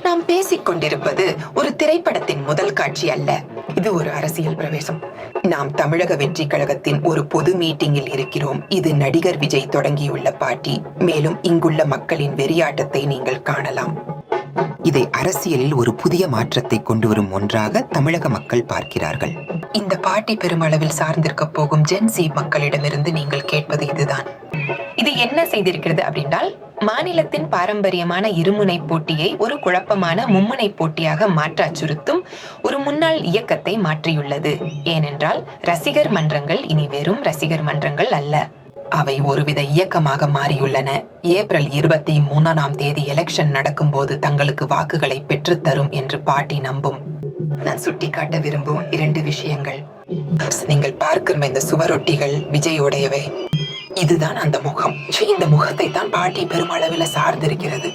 நாம் பேசிக் கொண்டிருப்பது ஒரு திரைப்படத்தின் முதல் காட்சி அல்ல, இது ஒரு அரசியல் பிரவேசம். நாம் தமிழக வெற்றி கழகத்தின் ஒரு பொது மீட்டிங்கில் இருக்கிறோம். இது நடிகர் விஜய் தொடங்கியுள்ள பார்ட்டி. மேலும் இங்குள்ள மக்களின் வெறியாட்டத்தை நீங்கள் காணலாம். இதை அரசியலில் ஒரு புதிய மாற்றத்தை கொண்டு வரும் ஒன்றாக தமிழக மக்கள் பார்க்கிறார்கள். இந்த பார்ட்டி பெருமளவில் சார்ந்திருக்க போகும் ஜென்சி மக்களிடமிருந்து நீங்கள் கேட்பது இதுதான். இது என்ன செய்திருக்கிறது அப்படின்றால், மாநிலத்தின் பாரம்பரியமான இருமுனை போட்டியை ஒரு குழப்பமான மும்முனை போட்டியாக மாற்ற அச்சுறுத்தும் ஒரு முன்னாள் இயக்கத்தை மாற்றியுள்ளது. ஏனென்றால் ரசிகர் மன்றங்கள் இனி வெறும் ரசிகர் மன்றங்கள் அல்ல, அவை ஒருவித இயக்கமாக மாறியுள்ளன. ஏப்ரல் 23 எலெக்ஷன் நடக்கும் போது தங்களுக்கு வாக்குகளை பெற்றுத்தரும் என்று பார்ட்டி நம்பும். நான் சுட்டிக்காட்ட விரும்பும் 2 விஷயங்கள். நீங்கள் பார்க்கிற இந்த சுவரொட்டிகள் விஜயோடையவை. இதுதான் அந்த முகம். இந்த முகத்தை தான் பார்ட்டி பெருமளவில் சார்ந்திருக்கிறது.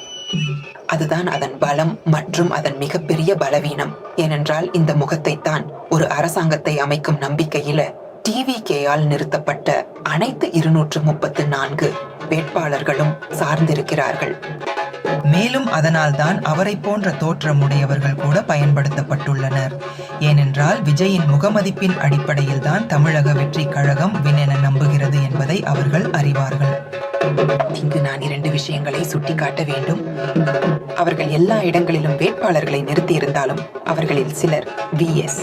அதுதான் அதன் பலம் மற்றும் அதன் மிகப்பெரிய பலவீனம். ஏனென்றால் இந்த முகத்தை தான் ஒரு அரசாங்கத்தை அமைக்கும் நம்பிக்கையில டிவிகேயால் நிறுத்தப்பட்ட அனைத்து 234 வேட்பாளர்களும் சார்ந்திருக்கிறார்கள். மேலும் அதனால்தான் அவரை போன்ற தோற்றமுடையவர்கள் கூட பயன்படுத்தப்பட்டுள்ளனர். ஏனென்றால் விஜயின் முகமதிப்பின் அடிப்படையில் தான் தமிழக வெற்றி கழகம் வின் நம்புகிறது என்பதை அவர்கள் அறிவார்கள். இங்கு நான் 2 விஷயங்களை சுட்டிக்காட்ட வேண்டும். அவர்கள் எல்லா இடங்களிலும் வேட்பாளர்களை நிறுத்தியிருந்தாலும் அவர்களில் சிலர் VS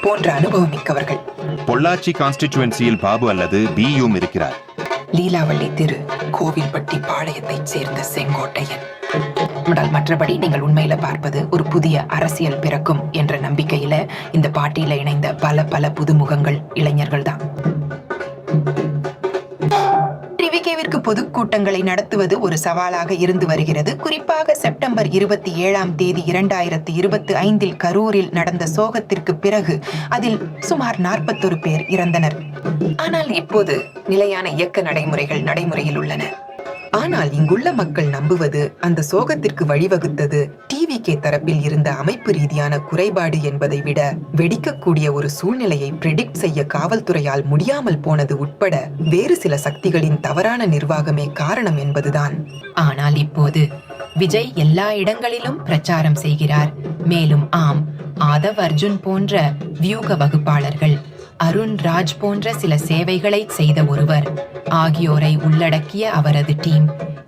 போன்ற அனுபவம் மிக்கவர்கள். பொள்ளாச்சி கான்ஸ்டிட்யூவன்சியில் பாபு அல்லது பியும் இருக்கிறார். லீலாவள்ளி திரு கோவில்பட்டி பாளையத்தைச் சேர்ந்த செங்கோட்டையன். மற்றபடி நீங்கள் உண்மையில பார்ப்பது ஒரு புதிய அரசியல் பிறக்கும் என்ற நம்பிக்கையில இந்த பார்ட்டியில இணைந்த பல புதுமுகங்கள் இளைஞர்கள் தான். டிவிகேவிற்கு பொதுக்கூட்டங்களை நடத்துவது ஒரு சவாலாக இருந்து வருகிறது. குறிப்பாக செப்டம்பர் 27 2025 கரூரில் நடந்த சோகத்திற்கு பிறகு அதில் சுமார் 41 பேர் இறந்தனர். ஆனால் இப்போது நிலையான இயக்க நடைமுறையில் உள்ளன. ஆனால் இங்குள்ள மக்கள் நம்புவது அந்த சோகத்திற்கு வழிவகுத்தது டிவிகே தரப்பில் இருந்த அமைப்பு ரீதியான குறைபாடு என்பதை விட வெடிக்கக்கூடிய ஒரு சூழ்நிலையை பிரெடிக்ட் செய்ய காவல்துறையால் முடியாமல் போனது உட்பட வேறு சில சக்திகளின் தவறான நிர்வாகமே காரணம் என்பதுதான். ஆனால் இப்போது விஜய் எல்லா இடங்களிலும் பிரச்சாரம் செய்கிறார். மேலும் ஆதவ் அர்ஜுன் போன்ற வியூக வகுப்பாளர்கள், அருண் ராஜ் போன்ற சில சேவைகளை செய்த ஒருவர் ஆகியோரை உள்ளடக்கிய அவரது டீம்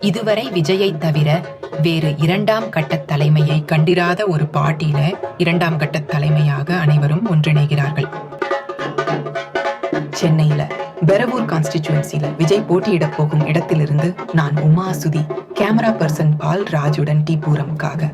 இதுவரை விஜயை தவிர வேறு 2ஆம் கட்ட தலைமையை கண்டிராத ஒரு பார்ட்டியில 2ஆம் கட்ட தலைமையாக அனைவரும் ஒன்றிணைகிறார்கள். சென்னையில பெரவூர் கான்ஸ்டிட்யூவன்சில விஜய் போட்டியிட போகும் இடத்திலிருந்து நான் உமா சுதி, கேமரா பர்சன் பால் ராஜுடன் டி பூரம்காக.